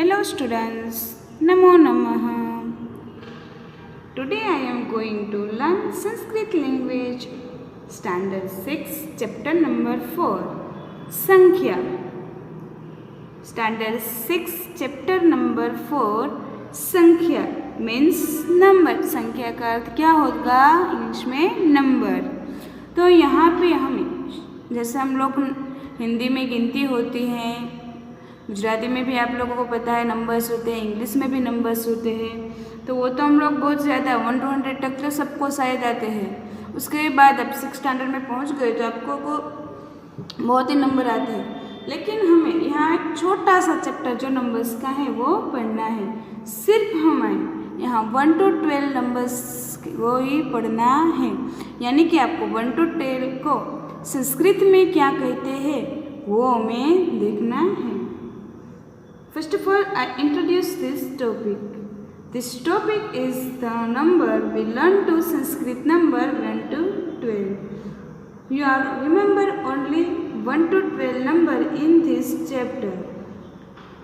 Hello students, Namo Namaha. Today I am going to learn Sanskrit language, Standard 6, Chapter number 4, Sankhya. Standard 6, Chapter number 4, संख्या means number. संख्या का अर्थ क्या होगा English में? Number. तो यहाँ पे हमें जैसे हम लोग हिंदी में गिनती होती है, गुजराती में भी आप लोगों को पता है नंबर्स होते हैं, इंग्लिश में भी नंबर्स होते हैं। तो वो तो हम लोग बहुत ज़्यादा 1 to 100 तक तो सबको शायद आते हैं। उसके बाद अब 6 स्टैंडर्ड में पहुँच गए तो आपको को बहुत ही नंबर आते हैं। लेकिन हमें यहाँ एक छोटा सा चैप्टर जो नंबर्स का है वो पढ़ना है। सिर्फ हमें यहाँ 1 to 12 नंबर्स वो ही पढ़ना है, यानी कि आपको 1 to 12 को संस्कृत में क्या कहते हैं वो हमें देखना है। First of all, I introduce this topic. This topic is the number we learn to Sanskrit number 1 to 12. You are remember only 1 to 12 number in this chapter.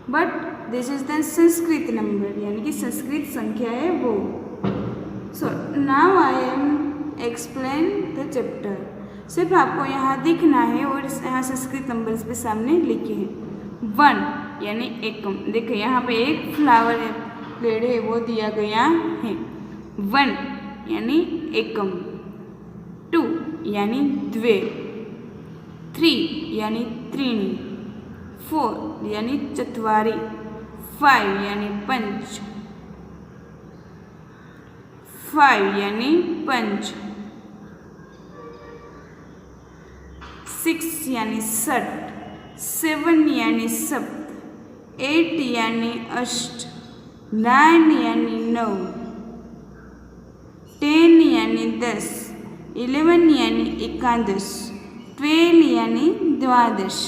But this is the Sanskrit number, यानी कि संस्कृत संख्या है वो। So now I am explain the chapter. सिर्फ आपको यहाँ दिखना है और यहाँ संस्कृत नंबर्स पे सामने लिखे हैं। 1 यानी एकम, देखिए यहाँ पे एक फ्लावर है, पेड़ है वो दिया गया है। 1 यानी एकम, 2 यानी द्वे, 3 यानी त्रीणि, 4 यानी चत्वारि, 5 यानी पंच, 5 यानी पंच, 6 यानी षट, 7 यानी सप्त, 8 यानी अष्ट, 9 यानी 9, 10 यानी 10, 11 यानी एकादश, 12 यानी द्वादश।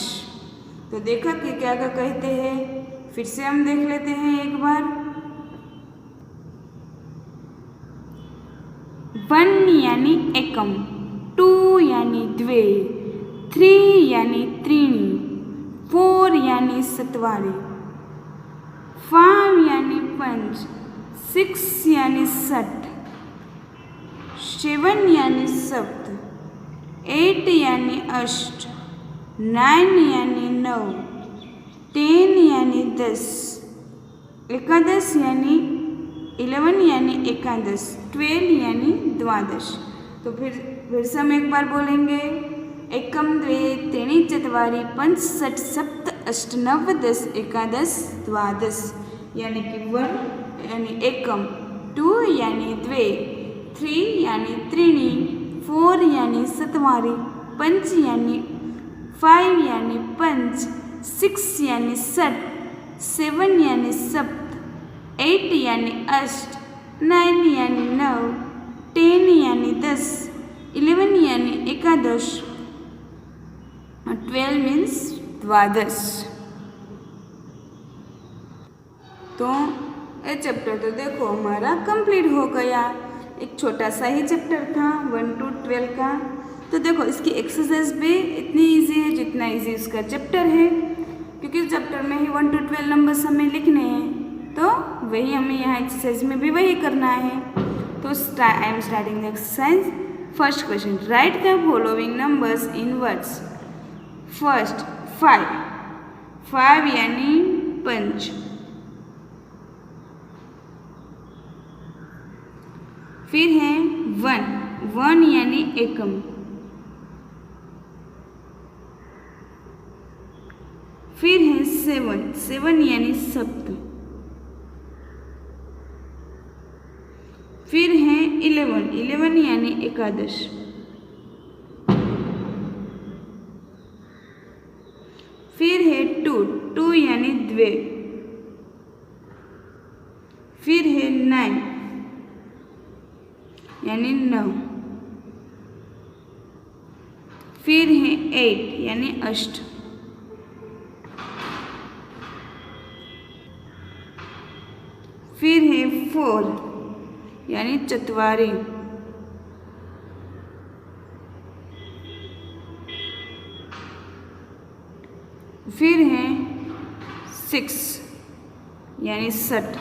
तो देखा कि क्या क्या कहते हैं, फिर से हम देख लेते हैं एक बार। 1 यानी एकम, 2 यानी द्वे, 3 यानी त्रीणि, 4 यानी सत्वारि, 5 यानी पंच, 6 यानी षट, 7 यानी सप्त, 8 यानी अष्ट, 9 यानी 9, 10 यानी 10, एकादश यानी 11 यानी एकादश, 12 यानी द्वादश। तो फिर से हम एक बार बोलेंगे। एकम द्वे त्रीणि चत्वारि पंच षट सप्त अष्ट नव 10 एकादश द्वादश, यानी कि 1 यानी एकम, 2 यानी द्वे, 3 यानी त्रीणि, 4 यानी सत्वारि, पंच यानी 5 यानी पंच, 6 यानी षट, 7 यानी सप्त, 8 यानी अष्ट, 9 यानी 9, 10 यानी 10, 11 यानी एकादश, 12 मीन्स द्वादश। तो ये चैप्टर तो देखो हमारा कंप्लीट हो गया। एक छोटा सा ही चैप्टर था 1 to 12 का। तो देखो इसकी एक्सरसाइज भी इतनी इजी है जितना इजी इसका चैप्टर है, क्योंकि चैप्टर में ही 1 to 12 नंबर्स हमें लिखने हैं, तो वही हमें यहाँ एक्सरसाइज में भी वही करना है। तो I am starting the exercise. First question, right the following numbers in words. First 5 यानी पंच, फिर है 1 यानी एकम, फिर है 7 यानी सप्त, फिर है 11 यानी एकादश, फिर है 2 यानी द्वे, फिर है 9 यानी 9, फिर है 8 यानी अष्ट, फिर है 4 यानी चत्वारि, फिर है 6 यानी 60।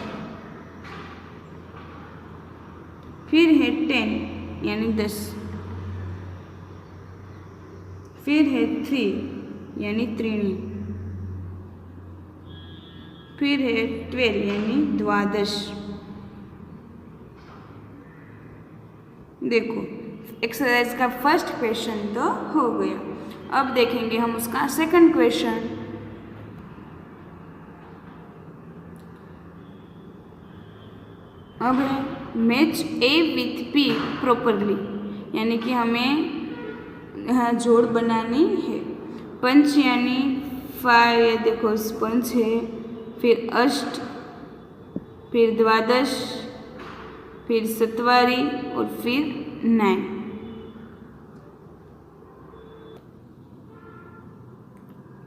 फिर है 10 यानी 10। फिर है 3 यानी त्रीणी। फिर है 12 यानी 12। देखो एक्सरसाइज का फर्स्ट क्वेश्चन तो हो गया। अब देखेंगे हम उसका सेकंड क्वेश्चन। अब है match A with P properly, यानी कि हमें यहाँ जोड़ बनानी है। पंच यानी 5, ये देखो पंच है। फिर अष्ट, फिर 12, फिर 27 और फिर 9।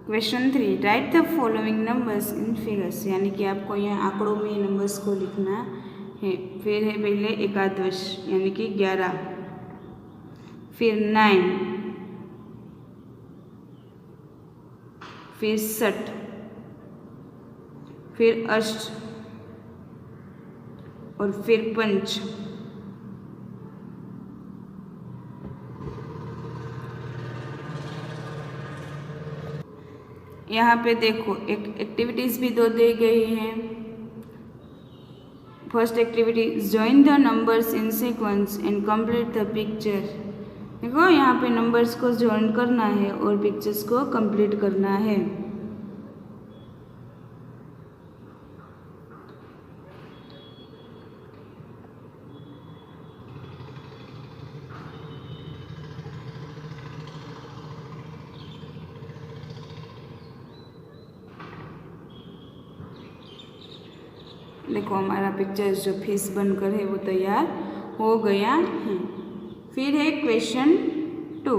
Question 3, right the following numbers in figures, यानी कि आपको यहाँ आंकड़ों में नंबर्स को लिखना है। फिर है पहले एकादश यानी कि 11, फिर 9, फिर 60, फिर अष्ट और फिर पंच। यहाँ पे देखो एक एक्टिविटीज भी दो दी गई हैं। First activity, join the numbers in sequence and complete the picture. देखो यहाँ पे नंबर्स को ज्वाइन करना है और पिक्चर्स को कंप्लीट करना है। देखो हमारा पिक्चर्स जो फिश बनकर है वो तैयार हो गया है। फिर है question 2,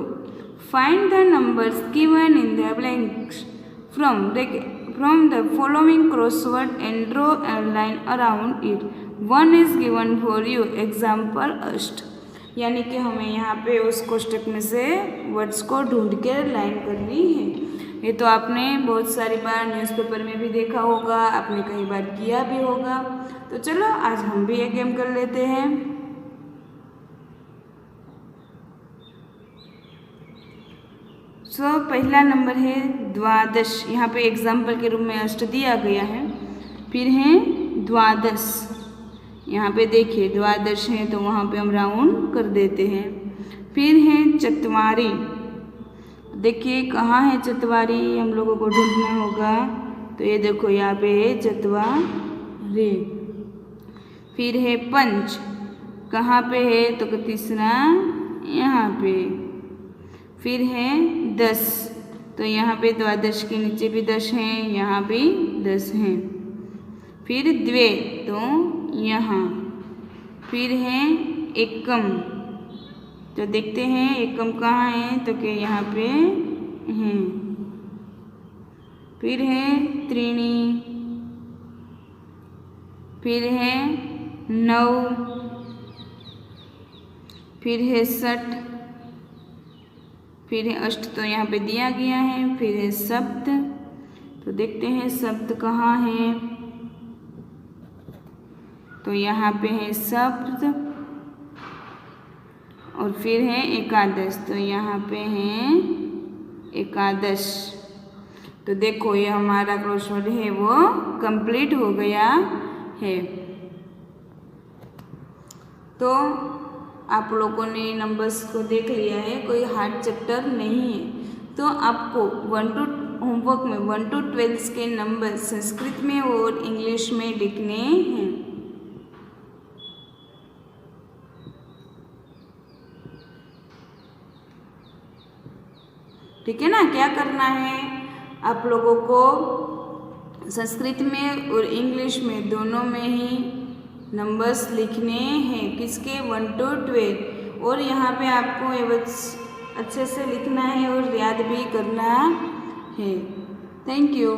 find the numbers given in the blanks from the following crossword and draw a line around it. 1 is given for you, example अष्ट। यानी कि हमें यहाँ पे उस कोष्टक में से वर्ड्स को ढूंढ के लाइन करनी है। ये तो आपने बहुत सारी बार न्यूज़पेपर में भी देखा होगा, आपने कई बार किया भी होगा। तो चलो आज हम भी एक गेम कर लेते हैं। पहला नंबर है 12। यहाँ पे एग्जाम्पल के रूप में अष्ट दिया गया है। फिर है 12, यहाँ पे देखिए 12 है तो वहाँ पे हम राउंड कर देते हैं। फिर है चतवारी, देखिए कहाँ है चतवारी, हम लोगों को ढूंढना होगा। तो ये देखो यहाँ पे है चतवारी। फिर है पंच, कहाँ पे है, तो तीसरा यहाँ पे। फिर है 10, तो यहाँ पे 12 के नीचे भी 10 हैं, यहाँ भी 10 हैं। फिर द्वे, तो यहाँ। फिर है एकम, तो देखते हैं एकम कहाँ है, तो कि यहाँ पे हैं। फिर है त्रीणी, फिर है 9, फिर है 60, फिर है अष्ट, तो यहाँ पे दिया गया है। फिर है सप्त, तो देखते हैं सप्त कहाँ है, तो यहाँ पे है सप्त। और फिर है एकादश, तो यहाँ पे है एकादश। तो देखो ये हमारा क्रॉसवर्ड है वो कंप्लीट हो गया है। तो आप लोगों ने नंबर्स को देख लिया है, कोई हार्ड चैप्टर नहीं है। तो आपको होमवर्क में 1 to 12 के नंबर संस्कृत में और इंग्लिश में लिखने हैं। ठीक है ना। क्या करना है, आप लोगों को संस्कृत में और इंग्लिश में दोनों में ही नंबर्स लिखने हैं, किसके 1 to 12। और यहाँ पे आपको ये अच्छे से लिखना है और याद भी करना है। Thank you.